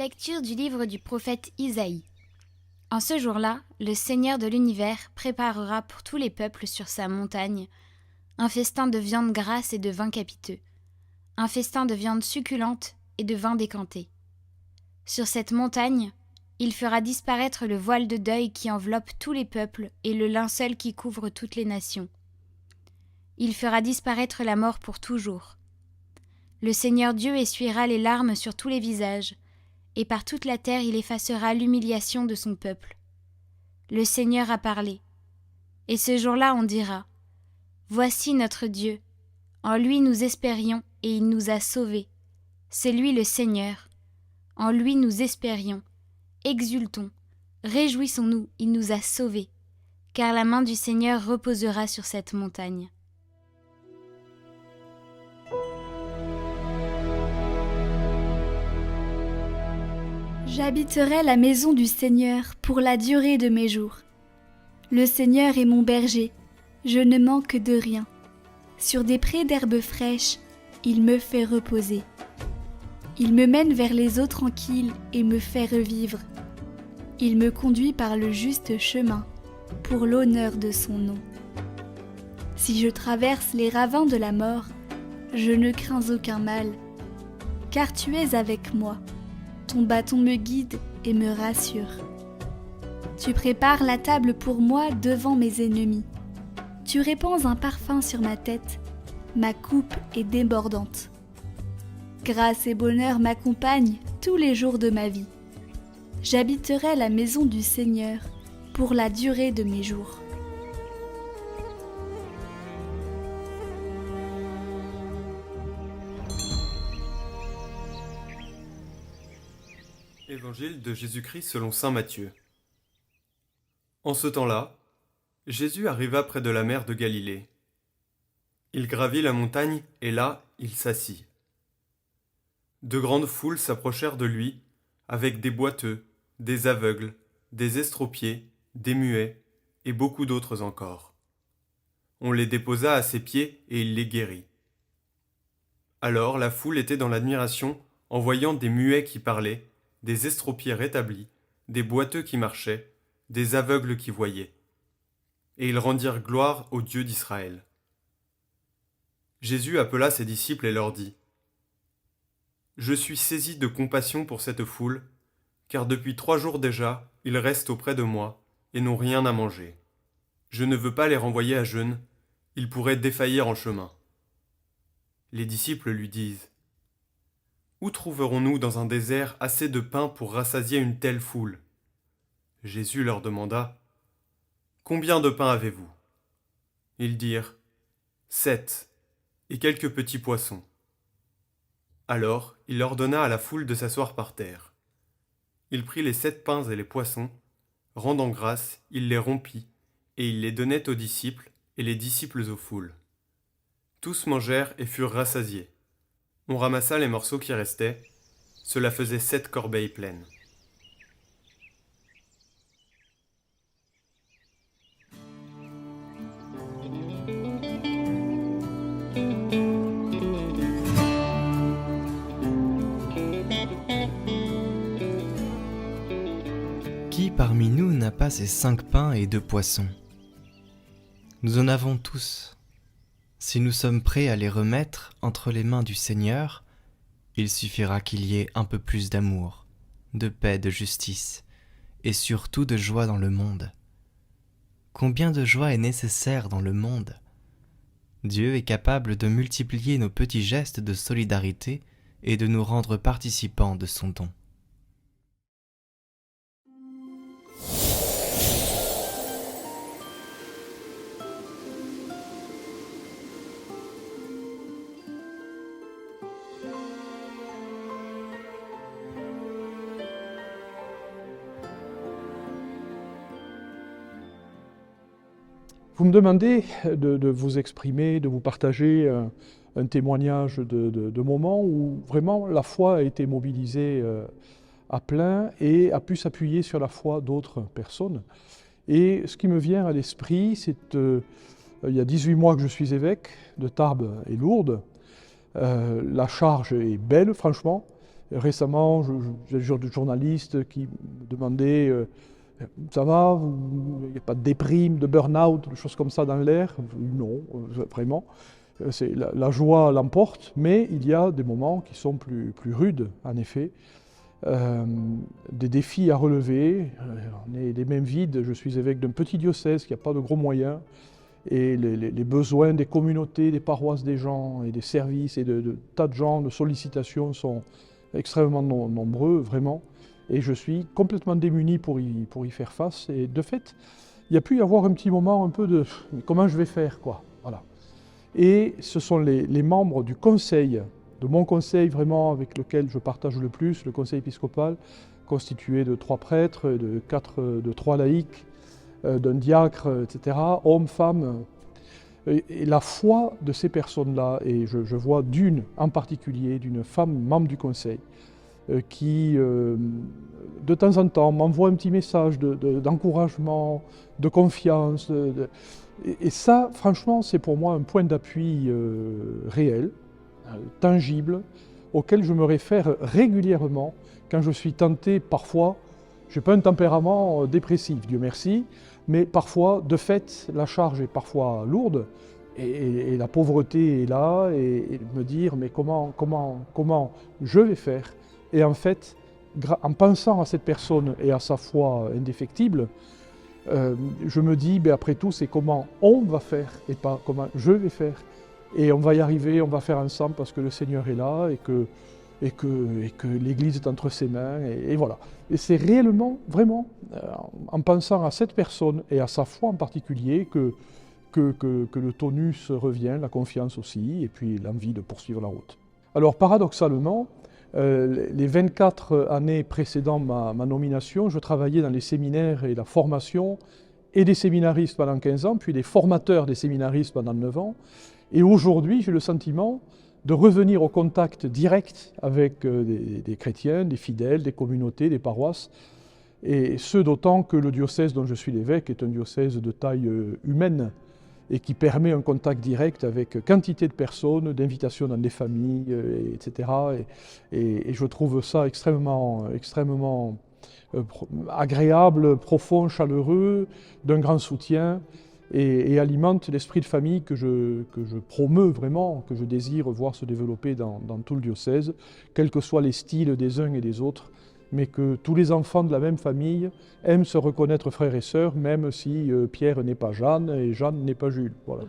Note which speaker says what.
Speaker 1: Lecture du livre du prophète Isaïe. En ce jour-là, le Seigneur de l'univers préparera pour tous les peuples sur sa montagne un festin de viande grasse et de vin capiteux, un festin de viande succulente et de vin décanté. Sur cette montagne, il fera disparaître le voile de deuil qui enveloppe tous les peuples et le linceul qui couvre toutes les nations. Il fera disparaître la mort pour toujours. Le Seigneur Dieu essuiera les larmes sur tous les visages, et par toute la terre il effacera l'humiliation de son peuple. Le Seigneur a parlé. Et ce jour-là on dira : Voici notre Dieu. En lui nous espérions et il nous a sauvés. C'est lui le Seigneur. En lui nous espérions. Exultons, réjouissons-nous, il nous a sauvés. Car la main du Seigneur reposera sur cette montagne.
Speaker 2: J'habiterai la maison du Seigneur pour la durée de mes jours. Le Seigneur est mon berger, je ne manque de rien. Sur des prés d'herbes fraîches, il me fait reposer. Il me mène vers les eaux tranquilles et me fait revivre. Il me conduit par le juste chemin, pour l'honneur de son nom. Si je traverse les ravins de la mort, je ne crains aucun mal, car tu es avec moi. Ton bâton me guide et me rassure. Tu prépares la table pour moi devant mes ennemis. Tu répands un parfum sur ma tête. Ma coupe est débordante. Grâce et bonheur m'accompagnent tous les jours de ma vie. J'habiterai la maison du Seigneur pour la durée de mes jours.
Speaker 3: Évangile de Jésus-Christ selon saint Matthieu. En ce temps-là, Jésus arriva près de la mer de Galilée. Il gravit la montagne et là, il s'assit. De grandes foules s'approchèrent de lui, avec des boiteux, des aveugles, des estropiés, des muets et beaucoup d'autres encore. On les déposa à ses pieds et il les guérit. Alors la foule était dans l'admiration en voyant des muets qui parlaient, des estropiés rétablis, des boiteux qui marchaient, des aveugles qui voyaient. Et ils rendirent gloire au Dieu d'Israël. Jésus appela ses disciples et leur dit : Je suis saisi de compassion pour cette foule, car depuis 3 jours déjà, ils restent auprès de moi et n'ont rien à manger. Je ne veux pas les renvoyer à jeûne, ils pourraient défaillir en chemin. Les disciples lui disent : Où trouverons-nous dans un désert assez de pain pour rassasier une telle foule ? Jésus leur demanda : Combien de pain avez-vous ? Ils dirent : 7, et quelques petits poissons. Alors il ordonna à la foule de s'asseoir par terre. Il prit les 7 pains et les poissons, rendant grâce, il les rompit, et il les donnait aux disciples, et les disciples aux foules. Tous mangèrent et furent rassasiés. On ramassa les morceaux qui restaient, cela faisait 7 corbeilles pleines.
Speaker 4: Qui parmi nous n'a pas ces 5 pains et 2 poissons ? Nous en avons tous. Si nous sommes prêts à les remettre entre les mains du Seigneur, il suffira qu'il y ait un peu plus d'amour, de paix, de justice, et surtout de joie dans le monde. Combien de joie est nécessaire dans le monde ? Dieu est capable de multiplier nos petits gestes de solidarité et de nous rendre participants de son don.
Speaker 5: Vous me demandez de vous exprimer, de vous partager un témoignage de moments où vraiment la foi a été mobilisée à plein et a pu s'appuyer sur la foi d'autres personnes. Et ce qui me vient à l'esprit, c'est il y a 18 mois que je suis évêque de Tarbes et Lourdes. La charge est belle, franchement. Récemment, j'ai des journalistes qui me demandaient ça va, il n'y a pas de déprime, de burn-out, de choses comme ça dans l'air? Non, vraiment. La joie l'emporte, mais il y a des moments qui sont plus rudes, en effet. Des défis à relever. On est les mêmes vides. Je suis évêque d'un petit diocèse qui n'a pas de gros moyens. Et les besoins des communautés, des paroisses des gens et des services et de tas de gens, de sollicitations sont extrêmement nombreux, vraiment. Et je suis complètement démuni pour y faire face. Et de fait, il y a pu y avoir un petit moment un peu de comment je vais faire, quoi. Voilà. Et ce sont les membres du conseil, de mon conseil vraiment avec lequel je partage le plus, le conseil épiscopal, constitué de 3 prêtres, de 3 laïcs, d'un diacre, etc., hommes, femmes. Et la foi de ces personnes-là, et je vois d'une en particulier, d'une femme membre du conseil, qui de temps en temps m'envoie un petit message d'encouragement, de confiance. Et ça, franchement, c'est pour moi un point d'appui réel, tangible, auquel je me réfère régulièrement quand je suis tenté, parfois, je n'ai pas un tempérament dépressif, Dieu merci, mais parfois, de fait, la charge est parfois lourde et la pauvreté est là, et me dire, mais comment je vais faire? Et en fait, en pensant à cette personne et à sa foi indéfectible, je me dis, ben après tout, c'est comment on va faire et pas comment je vais faire. Et on va y arriver, on va faire ensemble parce que le Seigneur est là et que l'Église est entre ses mains. Et voilà. Et c'est réellement, vraiment, en pensant à cette personne et à sa foi en particulier que le tonus revient, la confiance aussi, et puis l'envie de poursuivre la route. Alors paradoxalement, les 24 années précédant ma nomination, je travaillais dans les séminaires et la formation et des séminaristes pendant 15 ans, puis des formateurs des séminaristes pendant 9 ans. Et aujourd'hui, j'ai le sentiment de revenir au contact direct avec des chrétiens, des fidèles, des communautés, des paroisses, et ce d'autant que le diocèse dont je suis l'évêque est un diocèse de taille humaine, et qui permet un contact direct avec quantité de personnes, d'invitations dans des familles, etc. Et je trouve ça extrêmement agréable, profond, chaleureux, d'un grand soutien, et alimente l'esprit de famille que je promeus vraiment, que je désire voir se développer dans tout le diocèse, quels que soient les styles des uns et des autres, mais que tous les enfants de la même famille aiment se reconnaître frères et sœurs, même si Pierre n'est pas Jeanne et Jeanne n'est pas Jules. Voilà.